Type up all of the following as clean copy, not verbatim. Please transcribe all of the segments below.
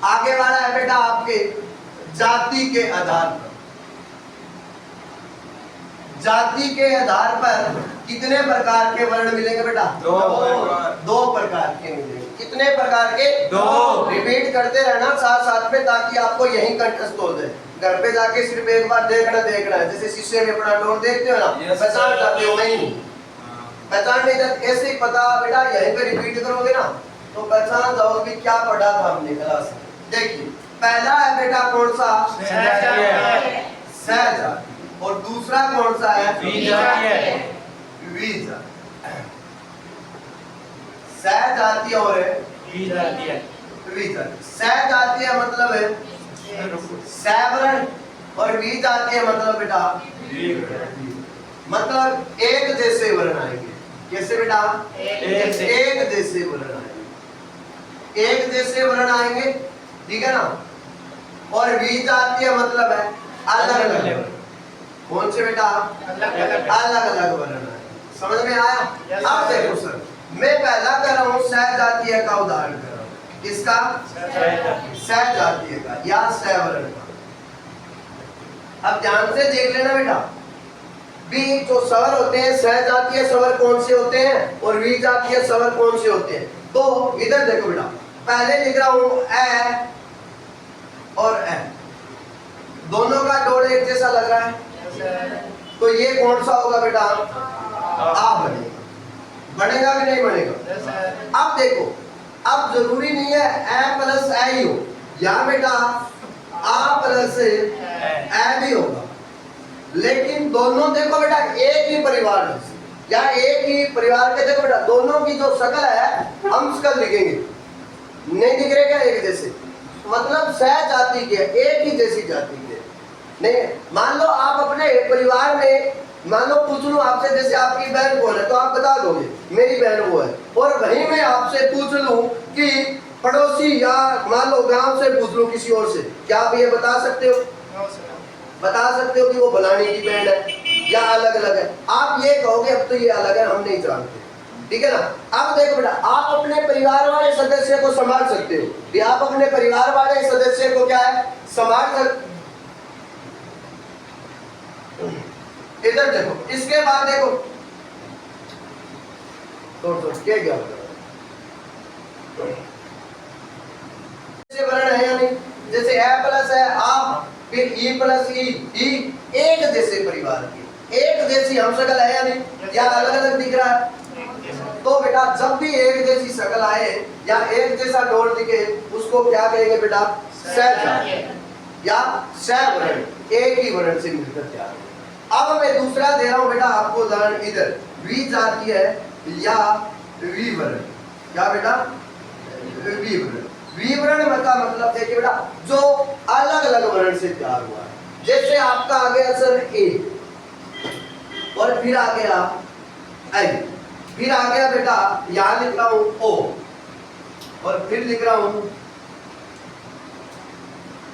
आगे वाला है बेटा आपके जाति के आधार पर। जाति के आधार पर कितने प्रकार के वर्ण मिलेंगे बेटा? दो प्रकार के मिलेंगे। कितने प्रकार के? दो। रिपीट करते रहना साथ साथ में, ताकि आपको यही कंठस्थ हो जाए। घर पे जाके सिर्फ एक बार देखना है, जैसे शीशे में अपना डोर देखते हो ना, पहचान जाते हो। नहीं पहचान नहीं जाती, ऐसे ही पता बेटा, यहीं पे रिपीट करोगे ना तो पहचान जाओगे कि क्या पढ़ा था हमने क्लास में। देखिए पहला है बेटा कौन सा? सहजाति। और दूसरा कौन सा है? द्विजाति। सहजातीय और द्विजातीय। सहजातीय मतलब है सवर्ण और द्विजातीय मतलब बेटा मतलब एक जैसे वर्ण आएंगे। कैसे बेटा? एक जैसे वर्ण आएंगे, एक जैसे वर्ण आएंगे, ठीक है ना। और द्विजातीय मतलब है अलग अलग। कौन से बेटा? अलग अलग वर्ण आएंगे। समझ में आया? अब देखो सर, मैं पहला कर रहा हूँ सहजातीय का उदाहरण कर रहा हूँ। किसका? सहजातीय का या सवर्ण का। अब ध्यान से देख लेना बेटा, भी जो स्वर होते हैं, सहजातीय स्वर कौन से होते हैं और द्विजातीय स्वर कौन से होते हैं। तो इधर देखो बेटा, पहले लिख रहा हूं ए और ए, दोनों का डोर एक जैसा लग रहा है, तो ये कौन सा होगा बेटा? आ बनेगा। बनेगा कि नहीं बनेगा? अब देखो, अब जरूरी नहीं है ए प्लस ए ही हो, या बेटा आ प्लस ए भी होगा, लेकिन दोनों देखो बेटा एक ही परिवार या एक ही परिवार के। देखो बेटा दोनों की जो शक्ल है हम शक्ल लिखेंगे, नहीं दिख रहे क्या एक जैसे? मतलब सहजाति के, एक ही जैसी जाति के नहीं। मान लो आप अपने परिवार में, मान लो पूछ लूं आपसे, जैसे आपकी बहन कौन है तो आप बता दोगे मेरी बहन वो है, और वहीं मैं आपसे पूछ लूं कि पड़ोसी या मान लो गांव से पूछ लूं किसी और से, क्या आप ये बता सकते हो? बता सकते हो कि वो फलानी की बहन है या अलग अलग है? आप ये कहोगे अब तो ये अलग है, हम नहीं जानते, ठीक है ना। अब देखो बेटा, आप अपने परिवार वाले सदस्य को संभाल सकते हो कि आप अपने परिवार वाले सदस्य को क्या है? संभाल सकते। इधर देखो, इसके बाद देखो तो क्या क्या वर्ण है या नहीं? जैसे ए प्लस है आप, फिर ई प्लस ई, एक जैसे परिवार की, एक जैसी हम शक्ल है या नहीं? या अलग अलग दिख रहा है? तो बेटा जब भी एक जैसी शक्ल आए या एक जैसा डोर दिखे, उसको क्या कहेंगे बेटा? सहजातीय या सवर्ण, एक ही वर्ण से मिलकर तैयार। अब मैं दूसरा दे रहा हूं बेटा आपको उदाहरण, इधर द्विजातीय या द्विवर्ण। क्या बेटा? द्विवर्ण। द्विवर्ण का मतलब देखिए बेटा, जो अलग अलग वर्ण से तैयार हुआ है। जैसे आपका आ गया सर ए, और फिर आ गया आई, फिर आ गया बेटा यहां लिख रहा हूं ओ, और फिर लिख रहा हूं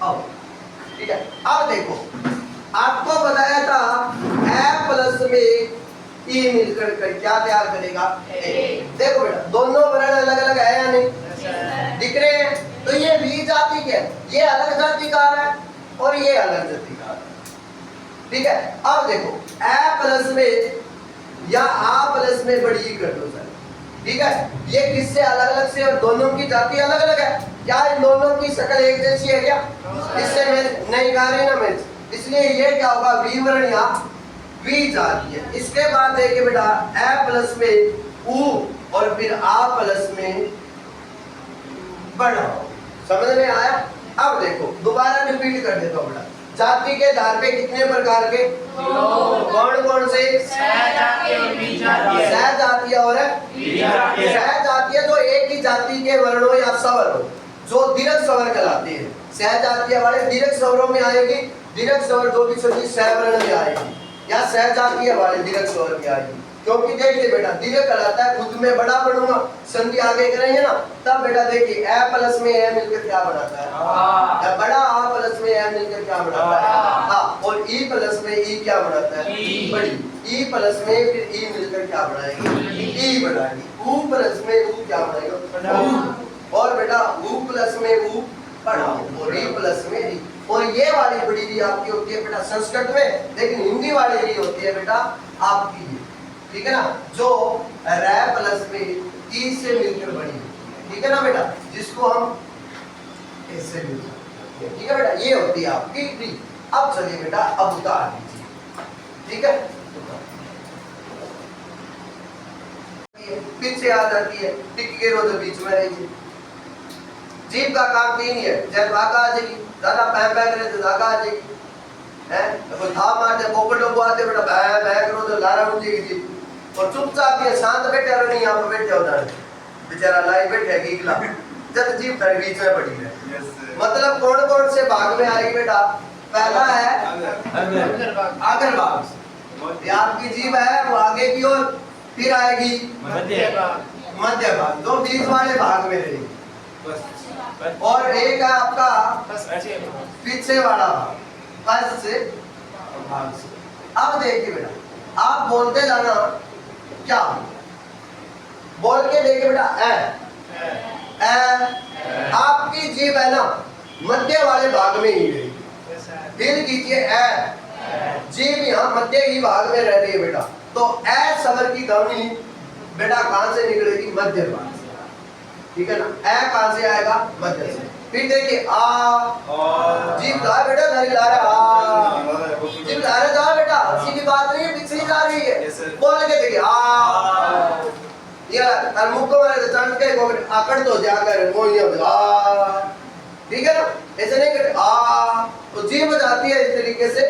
औ, ठीक है। अब देखो, आपको बताया था ए प्लस में ई मिलकर कर क्या तैयार करेगा? ए। देखो बेटा दोनों वर्ण अलग अलग है या नहीं? दिख रहे हैं? तो ये द्विजाति के, ये अलग जाति का है और ये अलग जाति का है, ठीक है। अब देखो ए प्लस में या आ प्लस में बड़ी कर दो सर, ठीक है। ये किससे अलग अलग से? और दोनों की जाति अलग अलग है। क्या इन दोनों की शक्ल एक जैसी है क्या? इससे मैं नहीं गा रही ना मैं, इसलिए ये क्या होगा? द्विवर्ण या द्विजातीय। इसके बाद देखिए बेटा ए प्लस में ऊ और फिर आ प्लस में बड़ा। समझ में आया? अब देखो दोबारा रिपीट कर देता हूं बेटा, जाति के आधार पे कितने प्रकार के? कौन कौन से? सहजातीय और द्विजातीय। सहजातीय और द्विजातीय। सहजातीय तो एक ही जाति के वर्णों या स्वर हो, जो दीर्घ स्वर कहलाते हैं। सहजातीय वाले दीर्घ स्वरों में आएगी, दीर्घ स्वर जो भी सभी सवर्ण में आएगी, या सहजातीय वाले दीर्घ स्वर में आएगी। क्योंकि देखिए बेटा दीर्घ कहलाता है, खुद में बड़ा पढ़ूंगा, संधि आगे करेंगे ना, तब बेटा देखिए ए प्लस में ए मिलकर क्या बनाता है? बड़ा आ प्लस में ए मिलकर क्या बनाता है? हाँ। और ई प्लस में ई क्या बनाता है? बड़ी। ई प्लस में फिर ई मिलकर क्या बनाएगी? ई बनाएगी। ऊ प्लस में ऊ क्या बनाएगा? और बेटा ऊ प्लस में ऊ पढ़ाओ। री प्लस में री। और ये वाली बड़ी री आपकी होती है बेटा संस्कृत में, लेकिन हिंदी वाली री होती है बेटा आपकी ये, ठीक है ना, जो रै प्लस में ई से मिलकर बनी होती है, ठीक है ना बेटा, जिसको हम ऐसे मिल सकते हैं, ठीक है बेटा, ये होती है आपकी री। अब चलिए बेटा अब उतार दीजिए, ठीक है, पीछे आ जाती है, टिक के रो तो बीच में रही। जीभ का काम तीन ही है, जब आगा आ जाएगी, ज्यादा पैं पैं करे तो आगा आ जाएगी, हैं, तो था मारते पोकटों को आते बेटा पैं पैं करो तो लारा उठ जाएगी जीभ। और चुपचाप ये शांत बैठे और नहीं यहाँ पे बैठे होता है, बेचारा लाई बैठे गीला, जब जीभ थोड़ी बीच में पड़ी है। मतलब कौन कौन से भाग में आएगी बेटा? पहला है अग्र भाग, ये आपकी जीभ है वो आगे की ओर, फिर आएगी मध्य भाग, दो बीच वाले भाग में रहेगी, और एक है आपका पीछे वाला भाग, पस से भाग से। अब देखिए बेटा आप बोलते जाना क्या बोल के देखिए बेटा ए, आपकी जीभ है ना मध्य वाले भाग में ही रहेगी, फिर कीजिए ए, जीभ यहाँ मध्य ही भाग में रह रही है बेटा, तो ए स्वर की ध्वनि बेटा कहां से निकलेगी? मध्य भाग से, ठीक है ना, ए कहां से आएगा? मध्य से। फिर देखिए आ, जीभ ला बेटा धरी ला रहा आ, जीभ ला रहा जा बेटा, सीधी बात नहीं है, पीछे ही जा रही है, बोल के देखिए आ, ये मुख को मारे तो चंद के को आकड़ तो जाकर वो ये आ, ठीक है ना, ऐसे नहीं करते आ, तो जीभ जाती है इस तरीके से